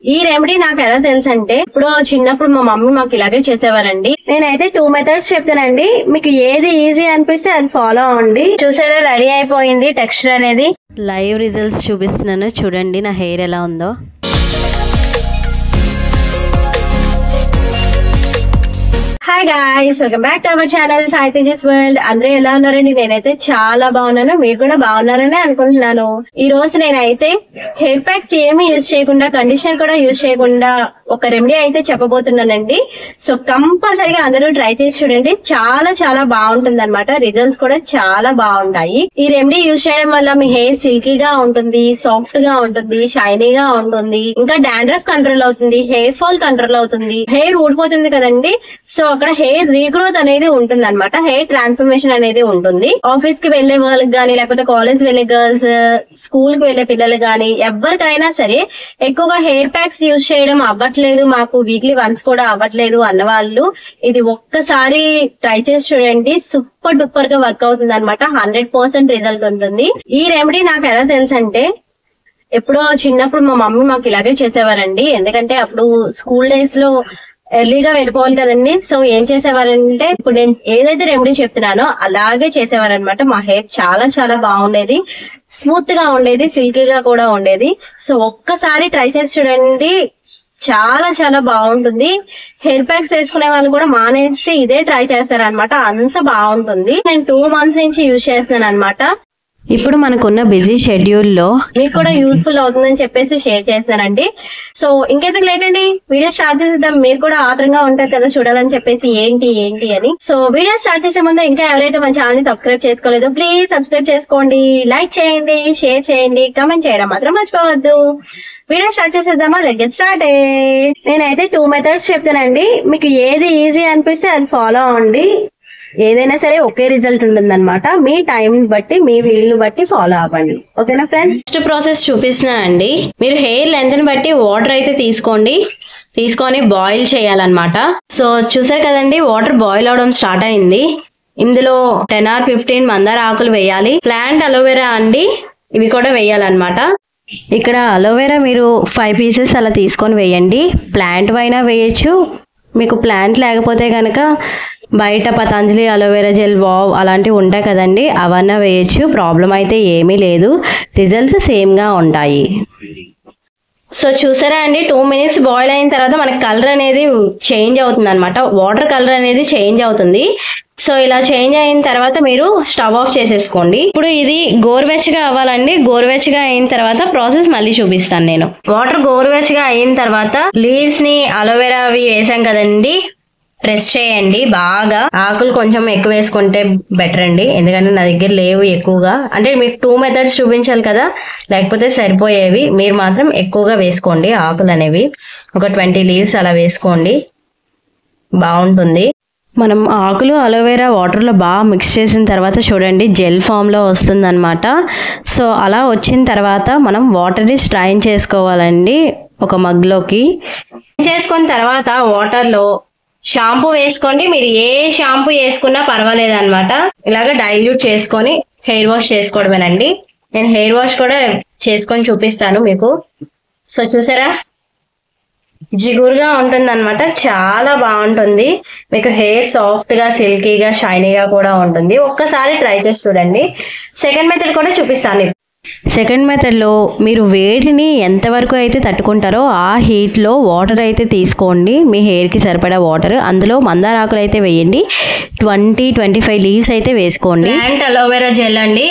ఈ రెమెడీ నాకు ఎలా తెలుసు అంటే ఇప్పుడు చిన్నప్పుడు మా మమ్మీ మాకు ఇలాగే చేసేవారండి. నేనైతే 2 మెథడ్స్ చెప్తానండి, మీకు ఏది ఈజీ అనిపిస్తే అది ఫాలో అవ్వండి. చూసారా రెడీ అయిపోయింది టెక్స్చర్ అనేది. లైవ్ రిజల్ట్స్ చూపిస్తున్నాను చూడండి నా హెయిర్ ఎలా ఉందో. Hi guys, welcome back to our channel Sai Tejas world. అందరూ ఎలా ఉన్నారండి? నేనైతే చాలా బాగున్నాను, మీరు కూడా బాగున్నారని అనుకుంటున్నాను. ఈ రోజు నేనైతే హెయిర్ ప్యాక్స్ ఏమీ యూజ్ చేయకుండా, కండిషనర్ కూడా యూజ్ చేయకుండా ఒక రెమెడీ అయితే చెప్పబోతున్నానండి. సో కంపల్సరీగా అందరూ ట్రై చేసి చూడండి, చాలా చాలా బాగుంటుంది అనమాట. రిజల్ట్స్ కూడా చాలా బాగుంటాయి. ఈ రెమెడీ యూజ్ చేయడం వల్ల మీ హెయిర్ సిల్కీగా ఉంటుంది, సాఫ్ట్ గా ఉంటుంది, షైనీగా ఉంటుంది, ఇంకా డాండ్రఫ్ కంట్రోల్ అవుతుంది, హెయిర్ ఫాల్ కంట్రోల్ అవుతుంది, హెయిర్ ఊడిపోతుంది కదండి. సో అక్కడ హెయిర్ రీగ్రోత్ అనేది ఉంటుంది అనమాట, హెయిర్ ట్రాన్స్ఫర్మేషన్ అనేది ఉంటుంది. ఆఫీస్ కి వెళ్లే వాళ్ళకి గానీ, లేకపోతే కాలేజ్ వెళ్లే గర్ల్స్, స్కూల్ కి వెళ్లే పిల్లలు గానీ, ఎవరికైనా సరే ఎక్కువగా హెయిర్ ప్యాక్స్ యూజ్ చేయడం అవ్వట్లేదు, మాకు వీక్లీ వన్స్ కూడా అవ్వట్లేదు అన్న వాళ్ళు ఇది ఒక్కసారి ట్రై చేసి చూడండి. సూపర్ డూపర్ గా వర్క్ అవుతుంది అనమాట, 100% రిజల్ట్ ఉంటుంది. ఈ రెమెడీ నాకు ఎలా తెలుసు అంటే, ఎప్పుడో చిన్నప్పుడు మా మమ్మీ మాకు ఇలాగే చేసేవారండి. ఎందుకంటే అప్పుడు స్కూల్ డేస్ లో ఎర్లీగా వెళ్ళిపోవాలి కదండి. సో ఏం చేసేవారంటే, ఇప్పుడు నేను ఏదైతే రెమెడీ చెప్తున్నానో అలాగే చేసేవారనమాట. మా హెయిర్ చాలా చాలా బాగుండేది, స్మూత్ గా ఉండేది, సిల్కీగా కూడా ఉండేది. సో ఒక్కసారి ట్రై చేసి చూడండి, చాలా చాలా బాగుంటుంది. హెయిర్ ప్యాక్స్ వేసుకునే వాళ్ళు కూడా మానేసి ఇదే ట్రై చేస్తారనమాట, అంత బాగుంటుంది. నేను 2 months నుంచి యూజ్ చేస్తున్నాను అనమాట. ఇప్పుడు మనకున్న బిజీ షెడ్యూల్లో మీకు కూడా యూస్ఫుల్ అవుతుందని చెప్పేసి షేర్ చేస్తానండి. సో ఇంకెందుకు లేట్ అండి, వీడియో స్టార్ట్ చేసేద్దాం. మీరు కూడా ఆత్రంగా ఉంటారు కదా చూడాలని చెప్పేసి ఏంటి అని. సో వీడియో స్టార్ట్ చేసే ముందు ఇంకా ఎవరైతే మన ఛానల్ ని సబ్స్క్రైబ్ చేసుకోలేదో ప్లీజ్ సబ్స్క్రైబ్ చేసుకోండి, లైక్ చేయండి, షేర్ చేయండి, కామెంట్ చేయడం మాత్రం మర్చిపోవద్దు. వీడియో స్టార్ట్ చేసేద్దామా? Let's get started. నేనైతే 2 మెథడ్స్ చెప్తానండి, మీకు ఏది ఈజీ అనిపిస్తే అది ఫాలో అవ్వండి. ఏదైనా సరే ఒకే రిజల్ట్ ఉంటుంది అనమాట. మీ టైం బట్టి, మీ వీలుని బట్టి ఫాలో అవ్వండి. ఓకేనా ఫ్రెండ్స్? ఫస్ట్ ప్రాసెస్ చూపిస్తున్నానండి. మీరు హెయిర్ లెంత్ ని బట్టి వాటర్ అయితే తీసుకొని బాయిల్ చేయాలన్నమాట. సో చూసారు కదండి, వాటర్ బాయిల్ అవడం స్టార్ట్ అయింది. ఇందులో 10 or 15 మందార ఆకులు వేయాలి. ప్లాంట్ అలోవెరా అండి, ఇవి కూడా వేయాలన్నమాట. ఇక్కడ అలోవెరా మీరు 5 pieces అలా తీసుకొని వేయండి. ప్లాంట్ అయినా వేయచ్చు, మీకు ప్లాంట్ లేకపోతే కనుక బయట పతంజలి అలోవెరా జెల్ వావ్ అలాంటివి ఉంటాయి కదండి, అవన్నా వేయచ్చు, ప్రాబ్లం అయితే ఏమీ లేదు, రిజల్ట్స్ సేమ్గా ఉంటాయి. సో చూసారా అండి, 2 minutes బాయిల్ అయిన తర్వాత మనకి కలర్ అనేది చేంజ్ అవుతుంది అనమాట, వాటర్ కలర్ అనేది చేంజ్ అవుతుంది. సో ఇలా చేంజ్ అయిన తర్వాత మీరు స్టవ్ ఆఫ్ చేసేసుకోండి. ఇప్పుడు ఇది గోరువెచ్చగా అవ్వాలండి. గోరువెచ్చగా అయిన తర్వాత ప్రాసెస్ మళ్ళీ చూపిస్తాను నేను. వాటర్ గోరువెచ్చగా అయిన తర్వాత లీవ్స్ ని అలోవెరా అవి వేసాం కదండి, ప్రెస్ చేయండి బాగా. ఆకులు కొంచెం ఎక్కువ వేసుకుంటే బెటర్ అండి, ఎందుకంటే నా దగ్గర లేవు ఎక్కువగా. అంటే మీకు 2 మెథడ్స్ చూపించాలి కదా, లేకపోతే సరిపోయేవి. మీరు మాత్రం ఎక్కువగా వేసుకోండి ఆకులు అనేవి. ఒక 20 leaves అలా వేసుకోండి, బాగుంటుంది. మనం ఆకులు అలోవెరా వాటర్లో బాగా మిక్స్ చేసిన తర్వాత చూడండి జెల్ ఫామ్లో వస్తుంది అనమాట. సో అలా వచ్చిన తర్వాత మనం వాటర్ని స్ట్రైన్ చేసుకోవాలండి ఒక మగ్లోకి. చేసుకున్న తర్వాత వాటర్లో షాంపూ వేసుకోండి. మీరు ఏ షాంపూ వేసుకున్నా పర్వాలేదు అనమాట. ఇలాగ డైల్యూట్ చేసుకొని హెయిర్ వాష్ చేసుకోవడమేనండి. నేను హెయిర్ వాష్ కూడా చేసుకొని చూపిస్తాను మీకు. సో చూసారా, జిగురుగా ఉంటుంది అనమాట, చాలా బాగుంటుంది. మీకు హెయిర్ సాఫ్ట్ గా, సిల్కీగా, షైనీగా కూడా ఉంటుంది. ఒక్కసారి ట్రై చేసి చూడండి. సెకండ్ మెథడ్ కూడా చూపిస్తాను. సెకండ్ మెథడ్లో మీరు వేడిని ఎంతవరకు అయితే తట్టుకుంటారో ఆ హీట్లో వాటర్ అయితే తీసుకోండి, మీ హెయిర్కి సరిపడా వాటర్. అందులో మందార ఆకులు అయితే వేయండి, 20-25 leaves అయితే వేసుకోండి. ప్లాంట్ అలోవెరా జెల్ అండి,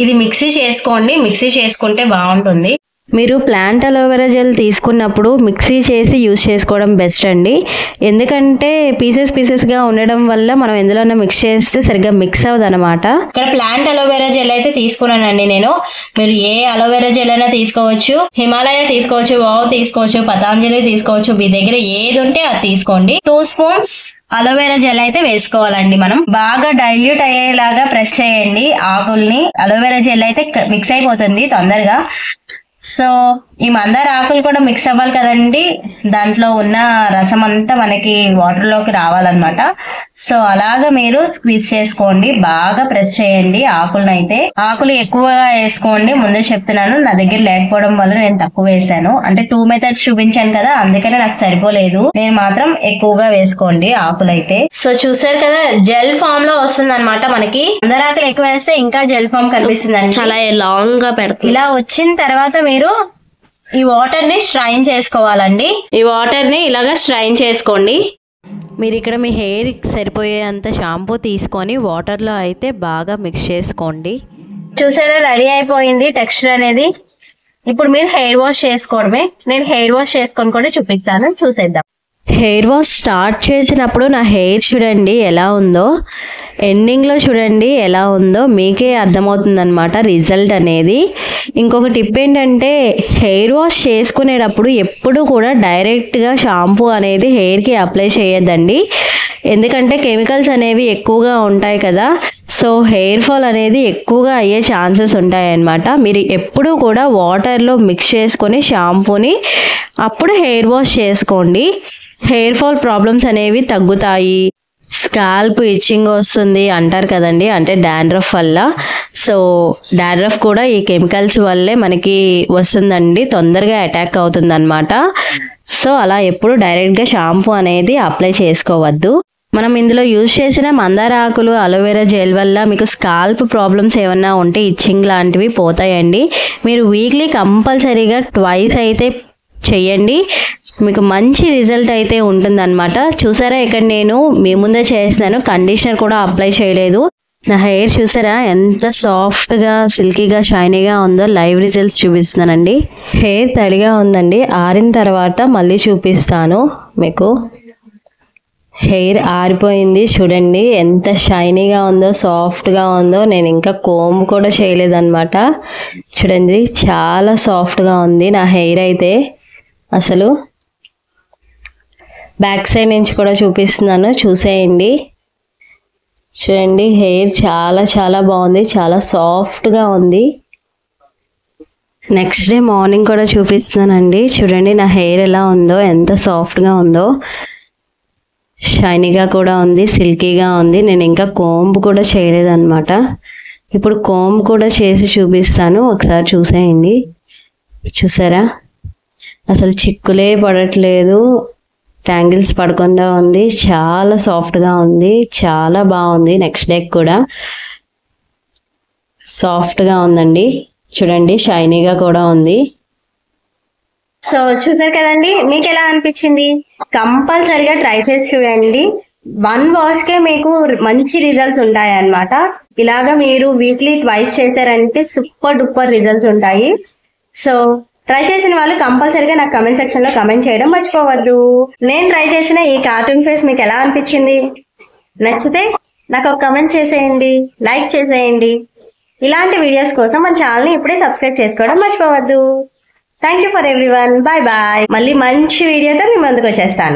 ఇది మిక్సీ చేసుకోండి. మిక్సీ చేసుకుంటే బాగుంటుంది. మీరు ప్లాంట్ అలోవెరా జెల్ తీసుకున్నప్పుడు మిక్సీ చేసి యూజ్ చేసుకోవడం బెస్ట్ అండి, ఎందుకంటే పీసెస్గా ఉండడం వల్ల మనం ఎందులోనే మిక్స్ చేస్తే సరిగ్గా మిక్స్ అవ్వదు అనమాట. ఇక్కడ ప్లాంట్ అలోవెరా జెల్ అయితే తీసుకున్నానండి నేను. మీరు ఏ అలోవెరా జెల్ అయినా తీసుకోవచ్చు, హిమాలయ తీసుకోవచ్చు, వావ్ తీసుకోవచ్చు, పతంజలి తీసుకోవచ్చు, మీ దగ్గర ఏది ఉంటే అది తీసుకోండి. 2 spoons అలోవెరా జెల్ అయితే వేసుకోవాలండి. మనం బాగా డైల్యూట్ అయ్యేలాగా ప్రెస్ చేయండి ఆకుల్ని. అలోవెరా జెల్ అయితే మిక్స్ అయిపోతుంది తొందరగా. సో ఈ మందార ఆకులు కూడా మిక్స్ అవ్వాలి కదండి, దాంట్లో ఉన్న రసం అంతా మనకి వాటర్ లోకి రావాలన్నమాట. సో అలాగా మీరు స్క్వీజ్ చేసుకోండి, బాగా ప్రెస్ చేయండి ఆకులను. అయితే ఆకులు ఎక్కువగా వేసుకోండి, ముందే చెప్తున్నాను. నా దగ్గర లేకపోవడం వల్ల నేను తక్కువ వేసాను. అంటే 2 మెథడ్స్ చూపించాను కదా, అందుకనే నాకు సరిపోలేదు. నేను మాత్రం ఎక్కువగా వేసుకోండి ఆకులు అయితే. సో చూసారు కదా, జెల్ ఫామ్ లో వస్తుంది అనమాట మనకి. మందార ఆకులు ఎక్కువ వేస్తే ఇంకా జెల్ ఫామ్ కనిపిస్తుంది, చాలా లాంగ్ గా పెడుతుంది. ఇలా వచ్చిన తర్వాత మీరు ఈ వాటర్ ని స్ట్రైన్ చేసుకోవాలండి. ఈ వాటర్ ని ఇలాగా స్ట్రైన్ చేసుకోండి. మీరు ఇక్కడ మీ హెయిర్ సరిపోయేంత షాంపూ తీసుకొని వాటర్లో అయితే బాగా మిక్స్ చేసుకోండి. చూసారా, రెడీ అయిపోయింది టెక్స్చర్ అనేది. ఇప్పుడు మీరు హెయిర్ వాష్ చేసుకోవడమే. నేను హెయిర్ వాష్ చేసుకొని కూడా చూపిస్తాను, చూసేద్దాం. హెయిర్ వాష్ స్టార్ట్ చేసినప్పుడు నా హెయిర్ చూడండి ఎలా ఉందో, ఎండింగ్లో చూడండి ఎలా ఉందో, మీకే అర్థమవుతుంది అనమాట రిజల్ట్ అనేది. ఇంకొక టిప్ ఏంటంటే, హెయిర్ వాష్ చేసుకునేటప్పుడు ఎప్పుడు కూడా డైరెక్ట్గా షాంపూ అనేది హెయిర్కి అప్లై చేయొద్దండి. ఎందుకంటే కెమికల్స్ అనేవి ఎక్కువగా ఉంటాయి కదా, సో హెయిర్ ఫాల్ అనేది ఎక్కువగా అయ్యే ఛాన్సెస్ ఉంటాయి అన్నమాట. మీరు ఎప్పుడూ కూడా వాటర్లో మిక్స్ చేసుకొని షాంపూని అప్పుడు హెయిర్ వాష్ చేసుకోండి. హెయిర్ ఫాల్ ప్రాబ్లమ్స్ అనేవి తగ్గుతాయి. స్కాల్ప్ ఇచ్చింగ్ వస్తుంది అంటారు కదండి, అంటే డాండ్రఫ్ వల్ల. సో డాండ్రఫ్ కూడా ఈ కెమికల్స్ వల్లే మనకి వస్తుందండి, తొందరగా అటాక్ అవుతుంది అనమాట. సో అలా ఎప్పుడు డైరెక్ట్గా షాంపూ అనేది అప్లై చేసుకోవద్దు. మనం ఇందులో యూజ్ చేసిన మందార ఆకులు, అలోవెరా జెల్ వల్ల మీకు స్కాల్ప్ ప్రాబ్లమ్స్ ఏమన్నా ఉంటే ఇచ్చింగ్ లాంటివి పోతాయండి. మీరు వీక్లీ కంపల్సరీగా 2 అయితే చెయ్యండి, మీకు మంచి రిజల్ట్ అయితే ఉంటుందన్నమాట. చూసారా, ఇక్కడ నేను మీ ముందే చేస్తున్నాను, కండిషనర్ కూడా అప్లై చేయలేదు. నా హెయిర్ చూసారా ఎంత సాఫ్ట్గా, సిల్కీగా, షైనీగా ఉందో. లైవ్ రిజల్ట్స్ చూపిస్తున్నానండి. హెయిర్ తడిగా ఉందండి, ఆరిన తర్వాత మళ్ళీ చూపిస్తాను మీకు. హెయిర్ ఆరిపోయింది చూడండి, ఎంత షైనీగా ఉందో, సాఫ్ట్గా ఉందో. నేను ఇంకా కోమ్ కూడా చేయలేదన్నమాట. చూడండి చాలా సాఫ్ట్గా ఉంది నా హెయిర్ అయితే. అసలు బ్యాక్ సైడ్ నుంచి కూడా చూపిస్తున్నాను, చూసేయండి. చూడండి హెయిర్ చాలా చాలా బాగుంది, చాలా సాఫ్ట్గా ఉంది. నెక్స్ట్ డే మార్నింగ్ కూడా చూపిస్తున్నానండి. చూడండి నా హెయిర్ ఎలా ఉందో, ఎంత సాఫ్ట్గా ఉందో, షైనీగా కూడా ఉంది, సిల్కీగా ఉంది. నేను ఇంకా కోంబ్ కూడా చేయలేదన్నమాట. ఇప్పుడు కోంబ్ కూడా చేసి చూపిస్తాను, ఒకసారి చూసేయండి. చూసారా, అసలు చిక్కులే పడట్లేదు, ట్యాంగిల్స్ పడకుండా ఉంది, చాలా సాఫ్ట్గా ఉంది, చాలా బాగుంది. నెక్స్ట్ డే కూడా సాఫ్ట్గా ఉందండి. చూడండి షైనీగా కూడా ఉంది. సో చూసారు కదండి, మీకు ఎలా అనిపించింది? కంపల్సరిగా ట్రై చేసి చూడండి. 1 వాష్కే మీకు మంచి రిజల్ట్స్ ఉంటాయి అన్నమాట. ఇలాగా మీరు వీక్లీ 2 చేశారంటే సూపర్ డూపర్ రిజల్ట్స్ ఉంటాయి. సో ట్రై చేసిన వాళ్ళు కంపల్సరీగా నాకు కమెంట్ సెక్షన్ లో కమెంట్ చేయడం మర్చిపోవద్దు. నేను ట్రై చేసిన ఈ కార్టూన్ ఫేస్ మీకు ఎలా అనిపించింది? నచ్చితే నాకు ఒక కమెంట్ చేసేయండి, లైక్ చేసేయండి. ఇలాంటి వీడియోస్ కోసం మన ఛానల్ని ఇప్పుడే సబ్స్క్రైబ్ చేసుకోవడం మర్చిపోవద్దు. Thank you for everyone. Bye bye. మళ్ళీ మంచి వీడియోతో మీ ముందుకు వచ్చేస్తాను.